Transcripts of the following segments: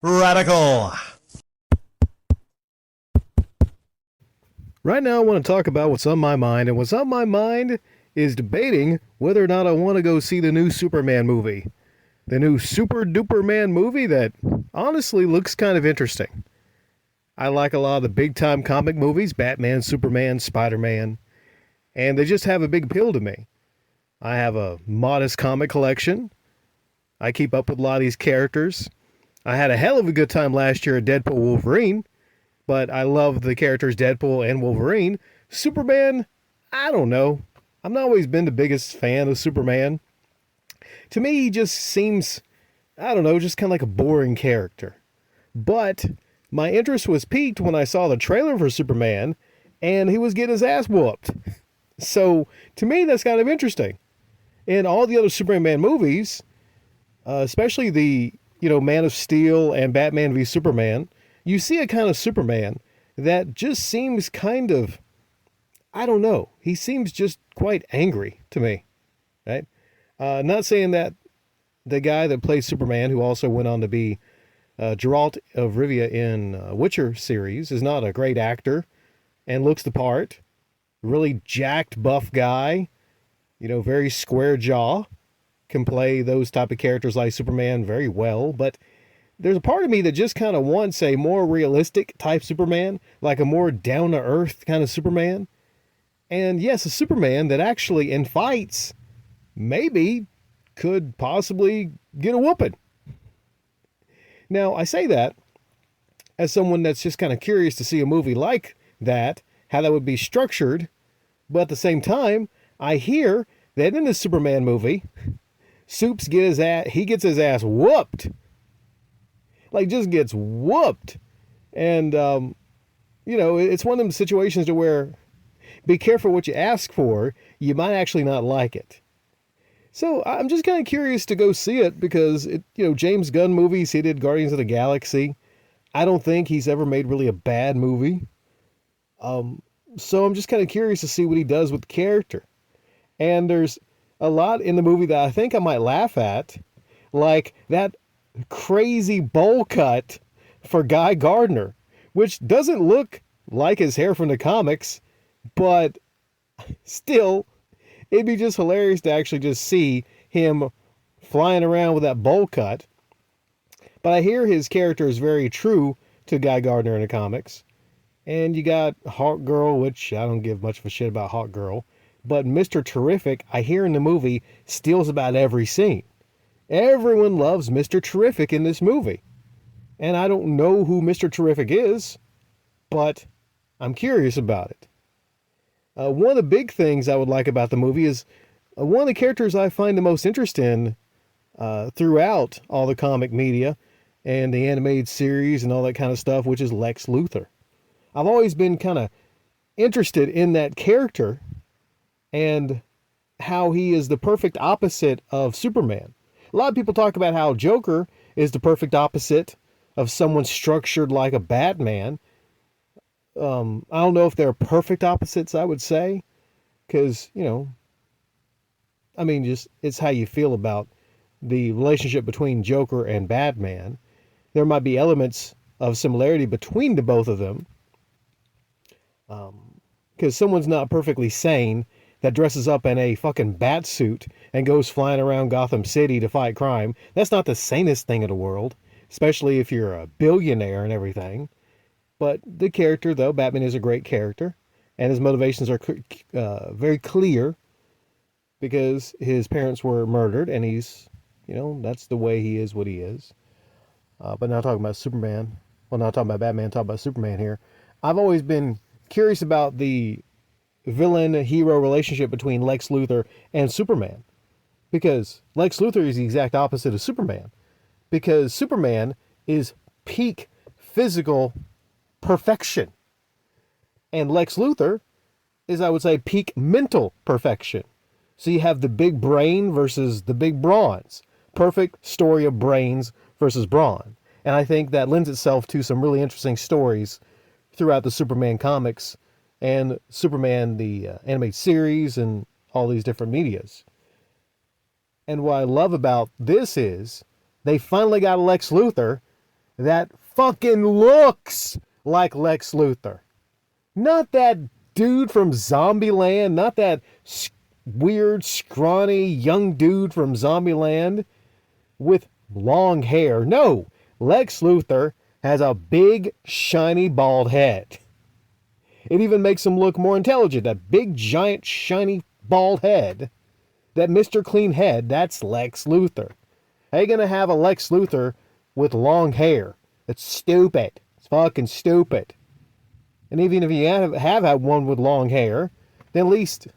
Radical. Right now, I want to talk about what's on my mind, and what's on my mind is debating whether or not I want to go see the new Superman movie. The new Super Duper Man movie that honestly looks kind of interesting. I like a lot of the big time comic movies Batman, Superman, Spider Man, and they just have a big appeal to me. I have a modest comic collection. I keep up with a lot of these characters. I had a hell of a good time last year at Deadpool Wolverine, but I love the characters Deadpool and Wolverine. Superman, I don't know. I've not always been the biggest fan of Superman. To me, he just seems, I don't know, just kind of like a boring character. But my interest was piqued when I saw the trailer for Superman and he was getting his ass whooped. So to me, that's kind of interesting. In all the other Superman movies, especially the Man of Steel and Batman v Superman, you see a kind of Superman that just seems kind of, I don't know. He seems just quite angry to me, right? Not saying that the guy that plays Superman, who also went on to be Geralt of Rivia in Witcher series, is not a great actor and looks the part. Really jacked, buff guy, very square jaw, can play those type of characters like Superman very well. But there's a part of me that just kind of wants a more realistic type Superman, like a more down to earth kind of Superman. And yes, a Superman that actually in fights maybe could possibly get a whooping. Now, I say that as someone that's just kind of curious to see a movie like that, how that would be structured. But at the same time, I hear that in the Superman movie, he gets his ass whooped. Like, just gets whooped. And, it's one of them situations to where be careful what you ask for. You might actually not like it. So I'm just kind of curious to go see it because, James Gunn movies, he did Guardians of the Galaxy. I don't think he's ever made really a bad movie. So I'm just kind of curious to see what he does with the character. And there's a lot in the movie that I think I might laugh at, like that crazy bowl cut for Guy Gardner, which doesn't look like his hair from the comics, but still, it'd be just hilarious to actually just see him flying around with that bowl cut. But I hear his character is very true to Guy Gardner in the comics. And you got Hawk Girl, which I don't give much of a shit about Hawk Girl. But Mr. Terrific, I hear in the movie, steals about every scene. Everyone loves Mr. Terrific in this movie. And I don't know who Mr. Terrific is, but I'm curious about it. One of the big things I would like about the movie is one of the characters I find the most interest in throughout all the comic media and the animated series and all that kind of stuff, which is Lex Luthor. I've always been kind of interested in that character and how he is the perfect opposite of Superman. A lot of people talk about how Joker is the perfect opposite of someone structured like a Batman. I don't know if they're perfect opposites, I would say, because, just it's how you feel about the relationship between Joker and Batman. There might be elements of similarity between the both of them, because someone's not perfectly sane that dresses up in a fucking bat suit and goes flying around Gotham City to fight crime. That's not the sanest thing in the world, especially if you're a billionaire and everything. But the character, though, Batman is a great character, and his motivations are very clear because his parents were murdered, and he's, that's the way he is what he is. But now talking about Superman, well, not talking about Batman, talking about Superman here. I've always been curious about the villain-hero relationship between Lex Luthor and Superman, because Lex Luthor is the exact opposite of Superman, because Superman is peak physical perfection. And Lex Luthor is, I would say, peak mental perfection. So you have the big brain versus the big brawns. Perfect story of brains versus brawn. And I think that lends itself to some really interesting stories throughout the Superman comics and Superman, the animated series, and all these different medias. And what I love about this is they finally got a Lex Luthor that fucking looks like Lex Luthor. Not that dude from Zombieland, not that weird, scrawny, young dude from Zombieland with long hair. No, Lex Luthor has a big, shiny, bald head. It even makes him look more intelligent. That big, giant, shiny, bald head. That Mr. Clean head, that's Lex Luthor. How you gonna have a Lex Luthor with long hair? It's stupid. It's fucking stupid. And even if you have had one with long hair, then at least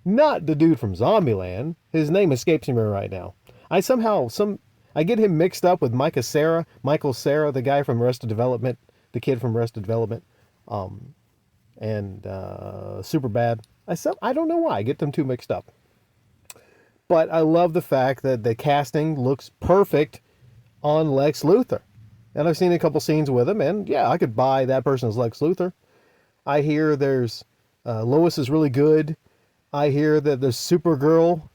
not the dude from Zombieland. His name escapes me right now. I get him mixed up with Michael Cera, the guy from Arrested Development, the kid from Arrested Development, and Superbad. I don't know why I get them two mixed up. But I love the fact that the casting looks perfect on Lex Luthor. And I've seen a couple scenes with him, and yeah, I could buy that person as Lex Luthor. I hear there's Lois is really good. I hear that there's Supergirl,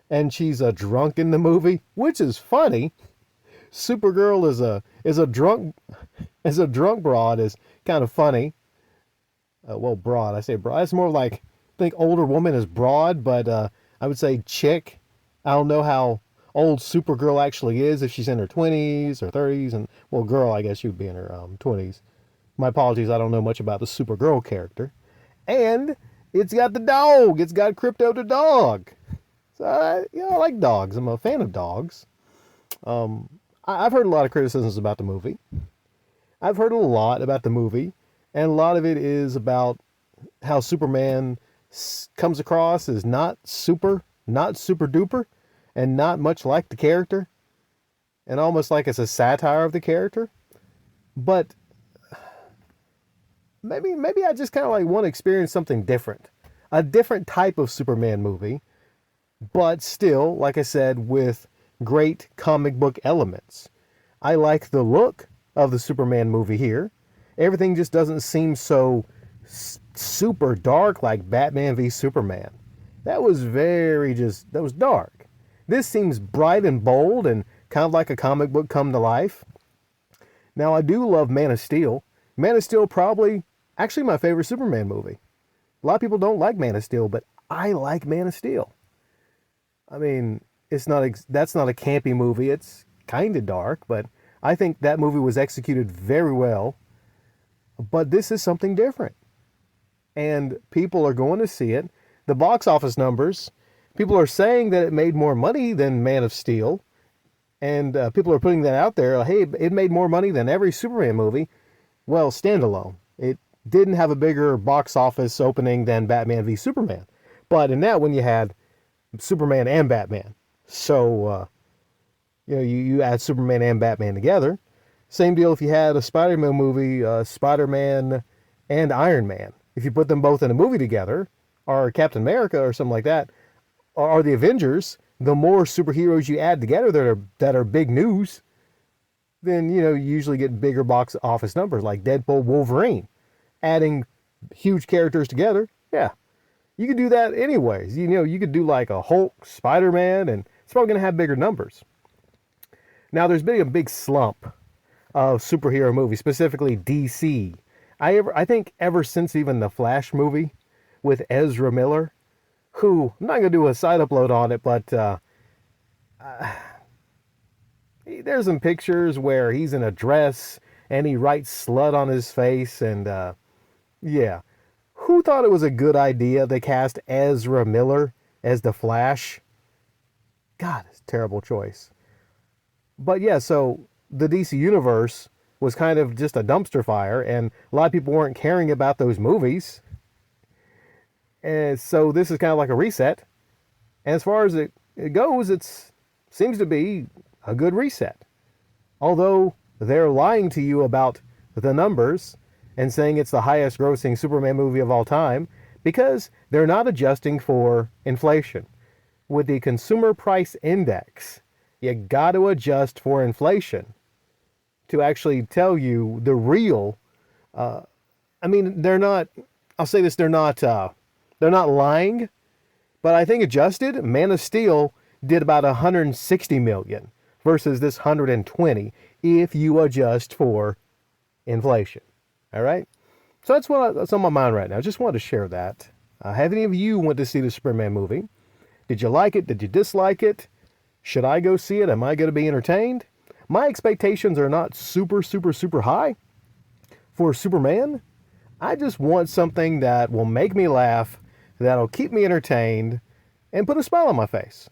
and she's a drunk in the movie, which is funny. Supergirl is a drunk broad is kind of funny. Broad. I say broad. It's more like, I think older woman is broad, but I would say chick. I don't know how old Supergirl actually is, if she's in her 20s or 30s, and well, girl, I guess she would be in her 20s. My apologies, I don't know much about the Supergirl character. And it's got the dog. It's got Crypto the dog. So I like dogs. I'm a fan of dogs. I've heard a lot of criticisms about the movie. I've heard a lot about the movie, and a lot of it is about how Superman comes across as not super duper, and not much like the character, and almost like it's a satire of the character. But maybe I just kind of like want to experience something different, a different type of Superman movie, but still, like I said, with great comic book elements. I like the look of the Superman movie here. Everything just doesn't seem so super dark like Batman v Superman. That was dark. This seems bright and bold and kind of like a comic book come to life. Now, I do love Man of Steel. Man of Steel probably actually my favorite Superman movie. A lot of people don't like Man of Steel, but I like Man of Steel. I mean, that's not a campy movie. It's kind of dark, but I think that movie was executed very well. But this is something different. And people are going to see it. The box office numbers, people are saying that it made more money than Man of Steel. And people are putting that out there. Hey, it made more money than every Superman movie. Well, standalone. It didn't have a bigger box office opening than Batman v Superman. But in that one, you had Superman and Batman. So, you add Superman and Batman together. Same deal if you had a Spider-Man movie, Spider-Man and Iron Man. If you put them both in a movie together, or Captain America or something like that, or the Avengers, the more superheroes you add together that are big news, then, you usually get bigger box office numbers, like Deadpool, Wolverine. Adding huge characters together, yeah. You could do that anyways. You could do like a Hulk, Spider-Man, and it's probably going to have bigger numbers. Now, there's been a big slump of superhero movies, specifically DC. I think ever since even the Flash movie with Ezra Miller, who, I'm not going to do a side upload on it, but there's some pictures where he's in a dress and he writes slut on his face, and yeah. Who thought it was a good idea they cast Ezra Miller as the Flash? God, it's a terrible choice. But yeah, so the DC Universe was kind of just a dumpster fire, and a lot of people weren't caring about those movies. And so this is kind of like a reset. And as far as it goes, it seems to be a good reset. Although they're lying to you about the numbers and saying it's the highest grossing Superman movie of all time, because they're not adjusting for inflation. With the Consumer Price Index, you got to adjust for inflation to actually tell you the real. They're not. I'll say this: they're not lying, but I think adjusted, Man of Steel did about 160 million versus this 120. if you adjust for inflation. All right? So that's on my mind right now. I just wanted to share that. Have any of you went to see the Superman movie? Did you like it? Did you dislike it? Should I go see it? Am I going to be entertained? My expectations are not super, super, super high for Superman. I just want something that will make me laugh, that'll keep me entertained, and put a smile on my face.